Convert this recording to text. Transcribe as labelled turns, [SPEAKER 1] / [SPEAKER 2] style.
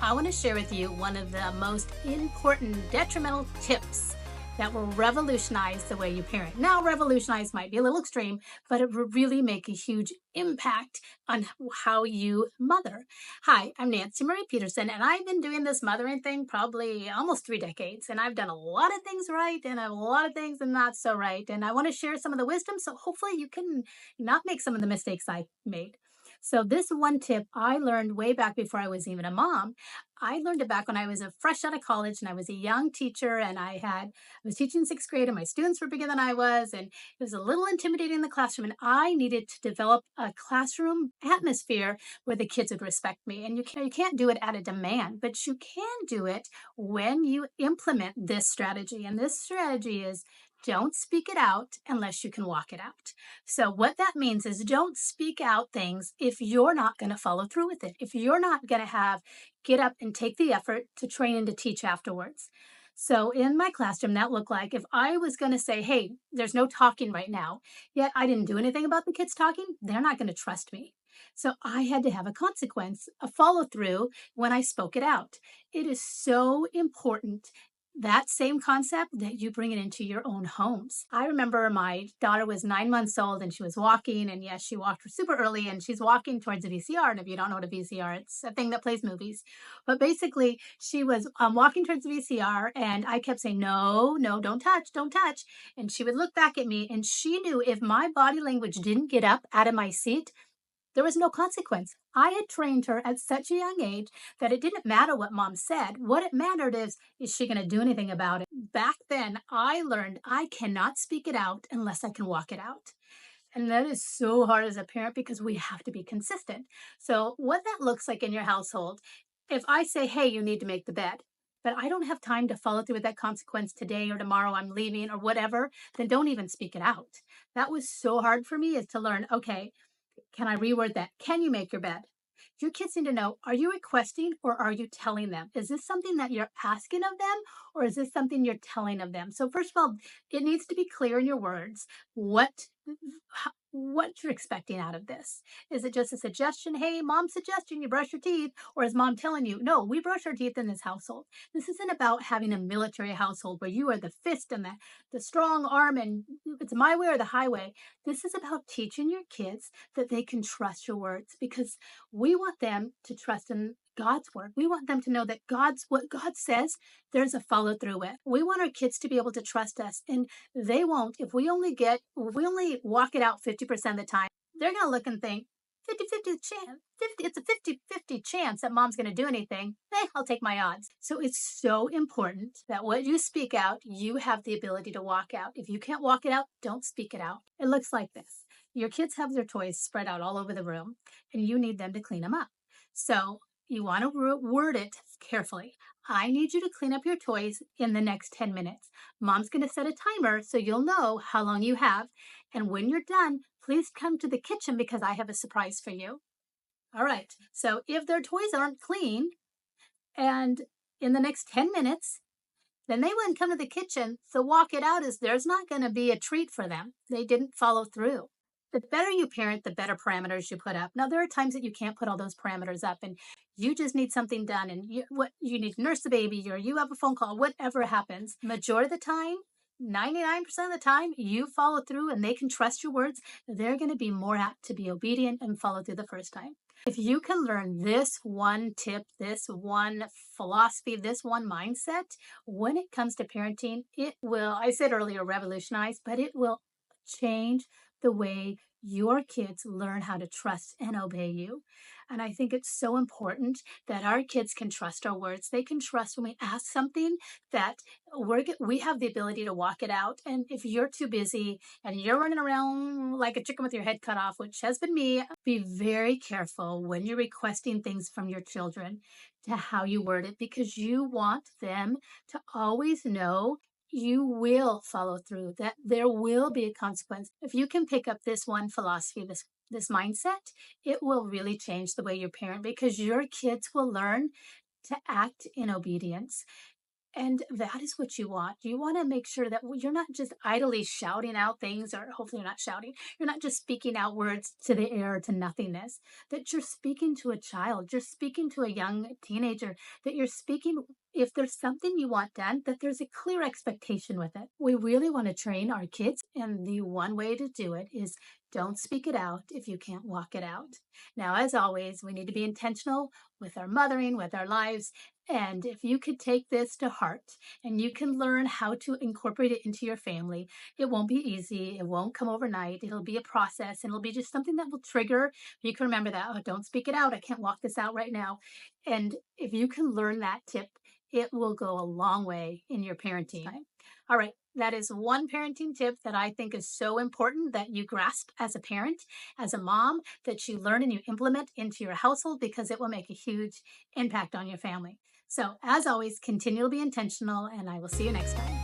[SPEAKER 1] I want to share with you one of the most important detrimental tips that will revolutionize the way you parent. Now, revolutionize might be a little extreme, but it will really make a huge impact on how you mother. Hi, I'm Nancy Marie Peterson, and I've been doing this mothering thing probably almost 3 decades. And I've done a lot of things right and a lot of things not so right. And I want to share some of the wisdom so hopefully you can not make some of the mistakes I made. So, this one tip I learned way back before I was even a mom. I learned it back when I was a fresh out of college and I was a young teacher and I was teaching sixth grade and my students were bigger than I was and it was a little intimidating in the classroom and I needed to develop a classroom atmosphere where the kids would respect me. And you can't do it at a demand, but you can do it when you implement this strategy. And this strategy is don't speak it out unless you can walk it out. So, what that means is don't speak out things if you're not going to follow through with it. If you're not going to get up and take the effort to train and to teach afterwards. So in my classroom, that looked like if I was going to say, hey, there's no talking right now, yet I didn't do anything about the kids talking, they're not going to trust me. So I had to have a consequence, a follow through when I spoke it out. It is so important that same concept that you bring it into your own homes. I remember my daughter was 9 months old and she was walking, and yes, she walked super early and she's walking towards a VCR. And if you don't know what a VCR, it's a thing that plays movies. But basically, she was walking towards the VCR, and I kept saying, no, no, don't touch, don't touch. And she would look back at me, and she knew if my body language didn't get up out of my seat, there was no consequence. I had trained her at such a young age that it didn't matter what mom said. What it mattered is she going to do anything about it? Back then, I learned I cannot speak it out unless I can walk it out. And that is so hard as a parent because we have to be consistent. So, what that looks like in your household, if I say, hey, you need to make the bed, but I don't have time to follow through with that consequence today or tomorrow, I'm leaving or whatever, then don't even speak it out. That was so hard for me is to learn, okay, can I reword that? Can you make your bed? Your kids need to know, are you requesting or are you telling them? Is this something that you're asking of them or is this something you're telling of them? So first of all, it needs to be clear in your words what you're expecting out of this. Is it just a suggestion? Hey, mom's suggestion you brush your teeth. Or is mom telling you, no, we brush our teeth in this household. This isn't about having a military household where you are the fist and the strong arm and it's my way or the highway. This is about teaching your kids that they can trust your words because we want them to trust in God's word. We want them to know that what God says, there's a follow through with. We want our kids to be able to trust us, and they won't if we only walk it out 50% of the time. They're going to look and think 50-50 chance. It's a 50-50 chance that mom's going to do anything. I'll take my odds. So it's so important that what you speak out, you have the ability to walk out. If you can't walk it out, don't speak it out. It looks like this. Your kids have their toys spread out all over the room, and you need them to clean them up. So you want to word it carefully. I need you to clean up your toys in the next 10 minutes. Mom's going to set a timer so you'll know how long you have. And when you're done, please come to the kitchen because I have a surprise for you. All right. So if their toys aren't clean and in the next 10 minutes, then they wouldn't come to the kitchen. So walk it out is there's not going to be a treat for them. They didn't follow through. The better you parent, the better parameters you put up. Now, there are times that you can't put all those parameters up and you just need something done and you need to nurse the baby or you have a phone call, whatever happens. Majority of the time, 99% of the time, you follow through and they can trust your words. They're going to be more apt to be obedient and follow through the first time. If you can learn this one tip, this one philosophy, this one mindset, when it comes to parenting, it will, I said earlier, revolutionize, but it will change the way your kids learn how to trust and obey you. And I think it's so important that our kids can trust our words. They can trust when we ask something that we have the ability to walk it out. And if you're too busy and you're running around like a chicken with your head cut off, which has been me, be very careful when you're requesting things from your children to how you word it because you want them to always know you will follow through, that there will be a consequence. If you can pick up this one philosophy, this mindset, it will really change the way you parent because your kids will learn to act in obedience. And that is what you want. You want to make sure that you're not just idly shouting out things, or hopefully you're not shouting. You're not just speaking out words to the air, to nothingness, that you're speaking to a child, you're speaking to a young teenager, that you're speaking, if there's something you want done, that there's a clear expectation with it. We really want to train our kids. And the one way to do it is don't speak it out if you can't walk it out. Now, as always, we need to be intentional with our mothering, with our lives, and if you could take this to heart and you can learn how to incorporate it into your family, it won't be easy. It won't come overnight. It'll be a process and it'll be just something that will trigger. You can remember that. Oh, don't speak it out. I can't walk this out right now. And if you can learn that tip, it will go a long way in your parenting. All right. That is one parenting tip that I think is so important that you grasp as a parent, as a mom, that you learn and you implement into your household because it will make a huge impact on your family. So, as always, continue to be intentional, and I will see you next time.